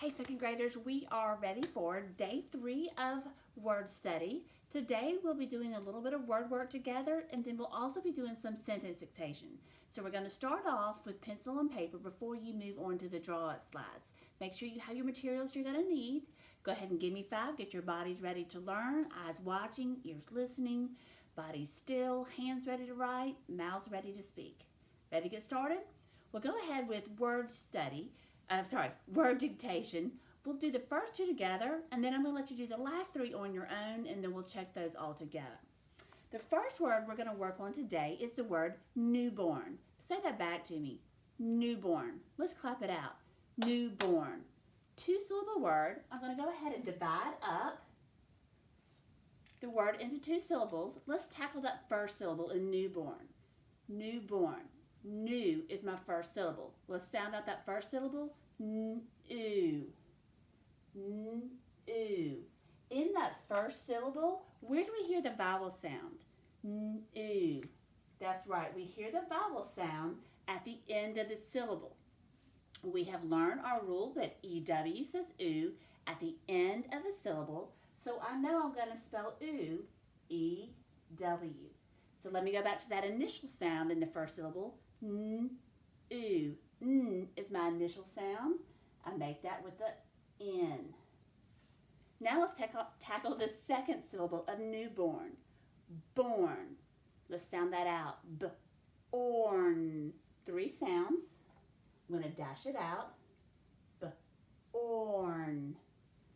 Hi, second graders. We are ready for day 3 of word study. Today we'll be doing a little bit of word work together, and then we'll also be doing some sentence dictation. So we're going to start off with pencil and paper before you move on to the draw it slides. Make sure you have your materials you're going to need. Go ahead and give me 5. Get your bodies ready to learn. Eyes watching, ears listening, bodies still, hands ready to write, mouths ready to speak. Ready to get started? We'll go ahead with word dictation. We'll do the first 2 together, and then I'm going to let you do the last 3 on your own, and then we'll check those all together. The first word we're going to work on today is the word newborn. Say that back to me. Newborn. Let's clap it out. Newborn. 2-syllable word. I'm going to go ahead and divide up the word into 2 syllables. Let's tackle that first syllable in newborn. Newborn. New is my first syllable. Let's sound out that first syllable. N-oo. N-oo. In that first syllable, where do we hear the vowel sound? N-oo. That's right. We hear the vowel sound at the end of the syllable. We have learned our rule that EW says oo at the end of a syllable, so I know I'm going to spell oo, E-W. So let me go back to that initial sound in the first syllable. N-oo. N is my initial sound. I make that with the N. Now let's tackle the second syllable of newborn. Born. Let's sound that out. B-orn. 3 sounds. I'm going to dash it out. B-orn.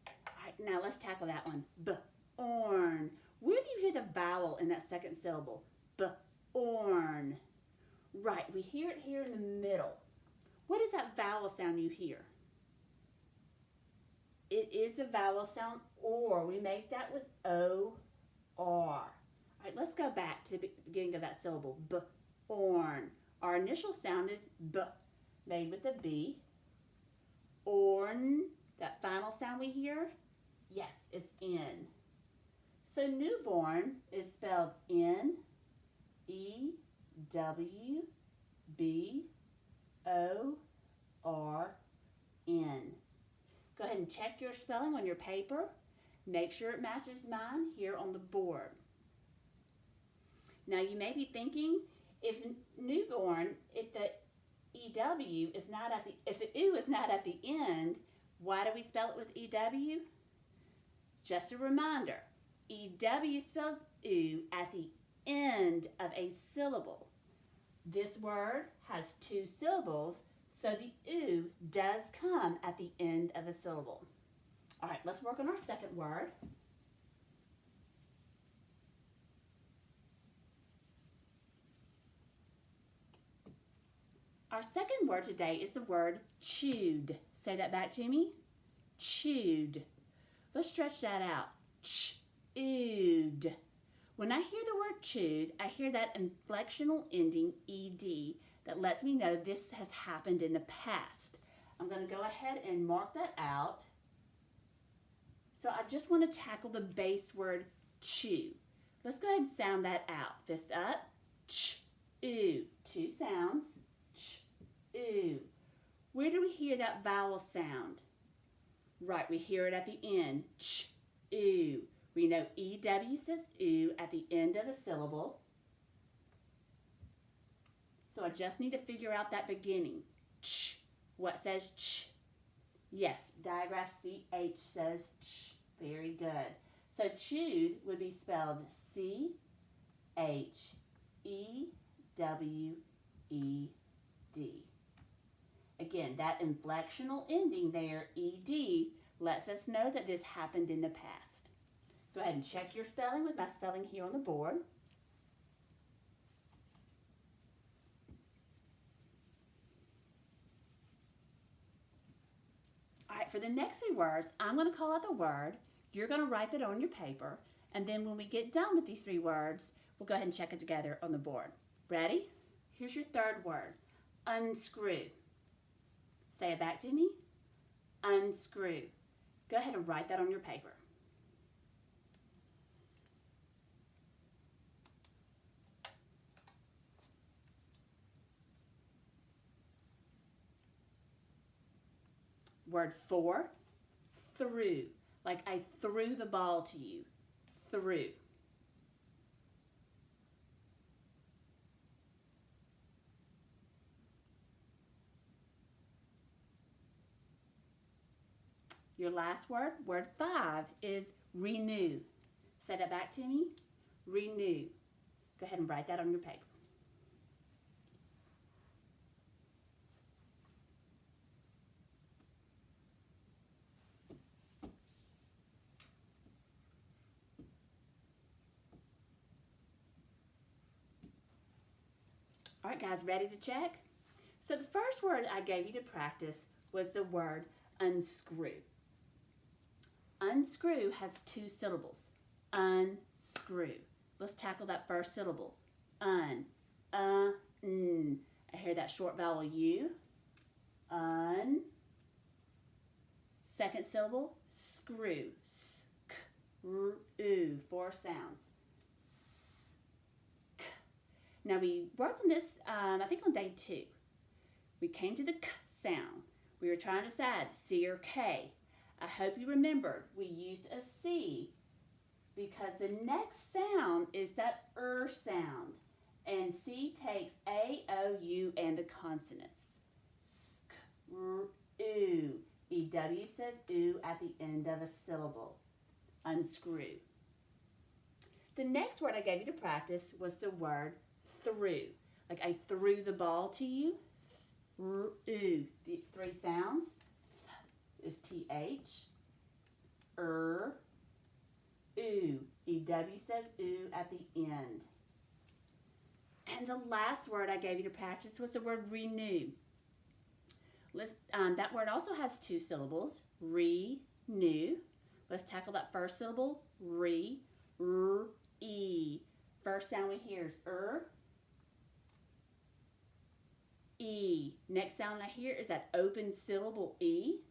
All right, now let's tackle that one. B-orn. Where do you hear the vowel in that second syllable? B-orn. Right, we hear it here in the middle. What is that vowel sound you hear? It is the vowel sound or. We make that with O-R. All right, let's go back to the beginning of that syllable. B-orn. Our initial sound is B, made with a B. Orn, that final sound we hear, yes, it's N. So newborn is spelled N-E-W-B-O-R-N. Go ahead and check your spelling on your paper. Make sure it matches mine here on the board. Now you may be thinking, if newborn, if the EW is not at the, if the oo is not at the end, why do we spell it with EW? Just a reminder, EW spells oo at the end of a syllable. This word has 2 syllables, so the oo does come at the end of a syllable. All right, let's work on our second word. Our second word today is the word chewed. Say that back to me. Chewed. Let's stretch that out. Chewed. When I hear the word chewed, I hear that inflectional ending ed that lets me know this has happened in the past. I'm going to go ahead and mark that out. So I just want to tackle the base word chew. Let's go ahead and sound that out. Fist up. Chew. 2 sounds. Chew. Where do we hear that vowel sound? Right, we hear it at the end. Chew. We know EW says oo at the end of a syllable. So I just need to figure out that beginning. Ch. What says ch? Yes, digraph CH says ch. Very good. So chewed would be spelled C-H-E-W-E-D. Again, that inflectional ending there, ED, lets us know that this happened in the past. Go ahead and check your spelling with my spelling here on the board. All right, for the next 3 words, I'm going to call out the word. You're going to write that on your paper. And then when we get done with these 3 words, we'll go ahead and check it together on the board. Ready? Here's your third word. Unscrew. Say it back to me. Unscrew. Go ahead and write that on your paper. Word for, through. Like I threw the ball to you. Through. Your last word, word 5, is renew. Say that back to me. Renew. Go ahead and write that on your paper. All right, guys, ready to check? So the first word I gave you to practice was the word unscrew. Unscrew has 2 syllables. Unscrew. Let's tackle that first syllable. N. I hear that short vowel U. Un. Second syllable, screw. Sk, r, oo. 4 sounds. Sk. Now we worked on this, I think on day 2. We came to the k sound. We were trying to decide C or K. I hope you remembered we used a C because the next sound is that sound. And C takes A, O, U, and the consonants. Sk, r, oo. EW says oo at the end of a syllable. Unscrew. The next word I gave you to practice was the word through. Like I threw the ball to you. R, oo. The 3 sounds is TH. Oo. EW says oo at the end. And the last word I gave you to practice was the word renew. That word also has 2 syllables. Renew. Let's tackle that first syllable. Re. R, E. First sound we hear is E. Next sound I hear is that open syllable E.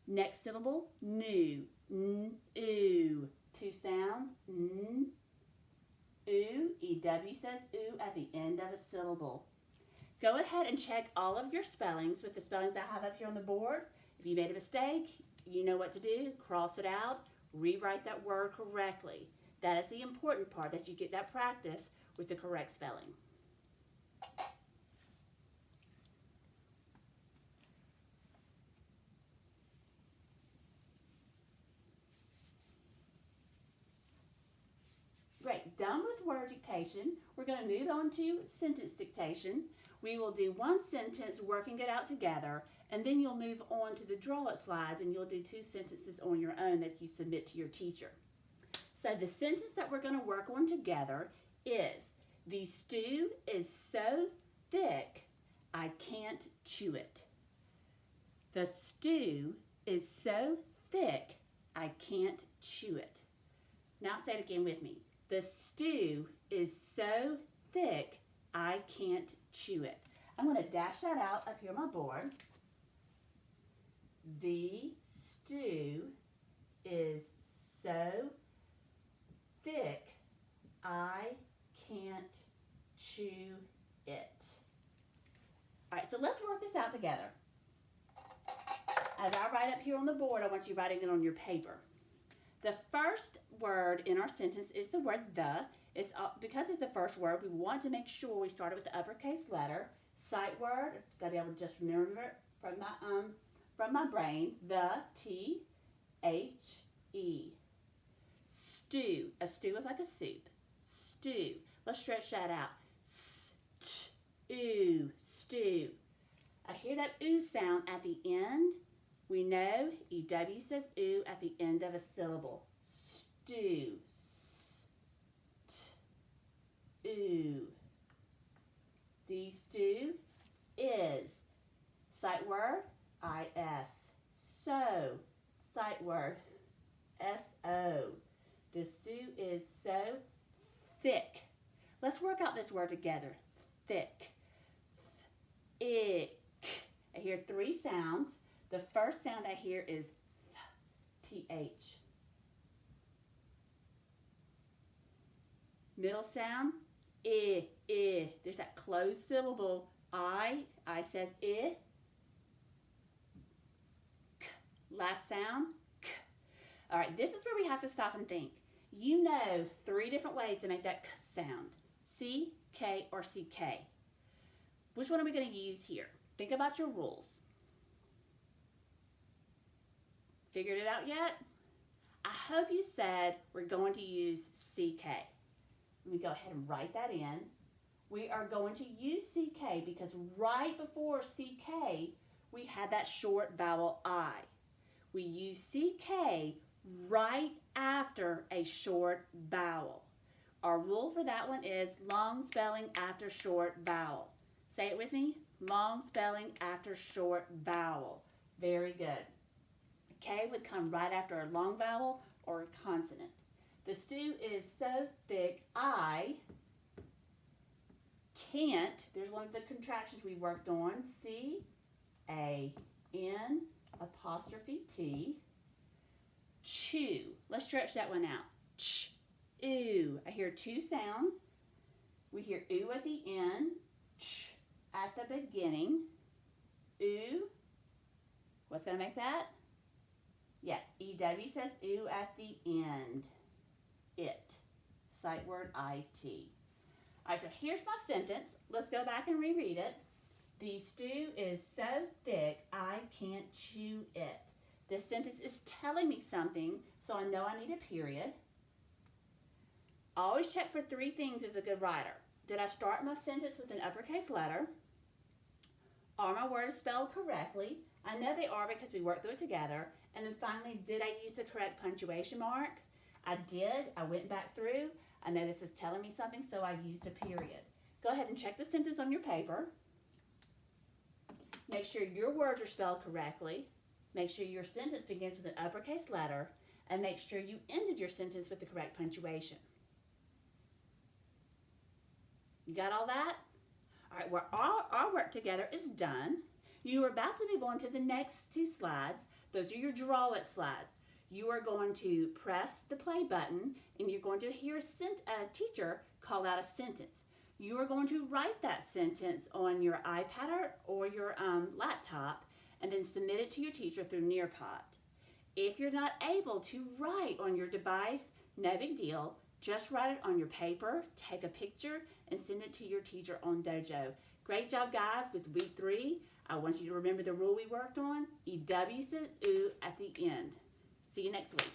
Next syllable, new. N, oo. 2 sounds. N, oo. EW says oo at the end of a syllable. Go ahead and check all of your spellings with the spellings I have up here on the board. If you made a mistake, you know what to do. Cross it out. Rewrite that word correctly. That is the important part, that you get that practice with the correct spelling. Great, done with word dictation. We're going to move on to sentence dictation. We will do 1 sentence working it out together, and then you'll move on to the draw it slides and you'll do 2 sentences on your own that you submit to your teacher. So the sentence that we're going to work on together is, the stew is so thick I can't chew it. The stew is so thick I can't chew it. Now say it again with me. The stew is so thick I can't chew it. I'm going to dash that out up here on my board. The stew is so thick I can't chew it. All right, so let's work this out together. As I write up here on the board, I want you writing it on your paper. The first word in our sentence is the word the. Because it's the first word, we want to make sure we start it with the uppercase letter. Sight word, gotta be able to just remember it from my brain. The, T-H-E. Stew. A stew is like a soup. Stew. Let's stretch that out. S-t-oo. Stew. I hear that oo sound at the end. We know EW says oo at the end of a syllable. Stew. Ooh. The stew is. Sight word, I-S. So. Sight word, S-O. The stew is so thick. Let's work out this word together. Thick. Ick. I hear 3 sounds. The first sound I hear is T-H. Middle sound, I. There's that closed syllable, I I says I. K. Last sound, K. All right, this is where we have to stop and think. You know 3 different ways to make that K sound. C, K, or CK. Which one are we going to use here? Think about your rules. Figured it out yet? I hope you said we're going to use CK. Let me go ahead and write that in. We are going to use CK because right before CK, we had that short vowel I. We use CK right after a short vowel. Our rule for that one is long spelling after short vowel. Say it with me. Long spelling after short vowel. Very good. K would come right after a long vowel or a consonant. The stew is so thick, I can't. There's one of the contractions we worked on. C-A-N apostrophe T. Chew. Let's stretch that one out. Ch. Ooh. I hear 2 sounds. We hear ooh at the end. Ch at the beginning. Ooh. What's going to make that? Yes, EW says ooh at the end. It. Sight word IT. All right, so here's my sentence. Let's go back and reread it. The stew is so thick I can't chew it. This sentence is telling me something, so I know I need a period. Always check for 3 things as a good writer. Did I start my sentence with an uppercase letter? Are my words spelled correctly? I know they are because we worked through it together. And then finally, did I use the correct punctuation mark? I did. I went back through. I know this is telling me something, so I used a period. Go ahead and check the sentence on your paper. Make sure your words are spelled correctly. Make sure your sentence begins with an uppercase letter. And make sure you ended your sentence with the correct punctuation. You got all that? All right, well, our work together is done. You are about to move on to the next 2 slides. Those are your draw it slides. You are going to press the play button and you're going to hear a teacher call out a sentence. You are going to write that sentence on your iPad or your laptop and then submit it to your teacher through Nearpod. If you're not able to write on your device, no big deal. Just write it on your paper, take a picture, and send it to your teacher on Dojo. Great job, guys, with week 3. I want you to remember the rule we worked on. EW says ooh at the end. See you next week.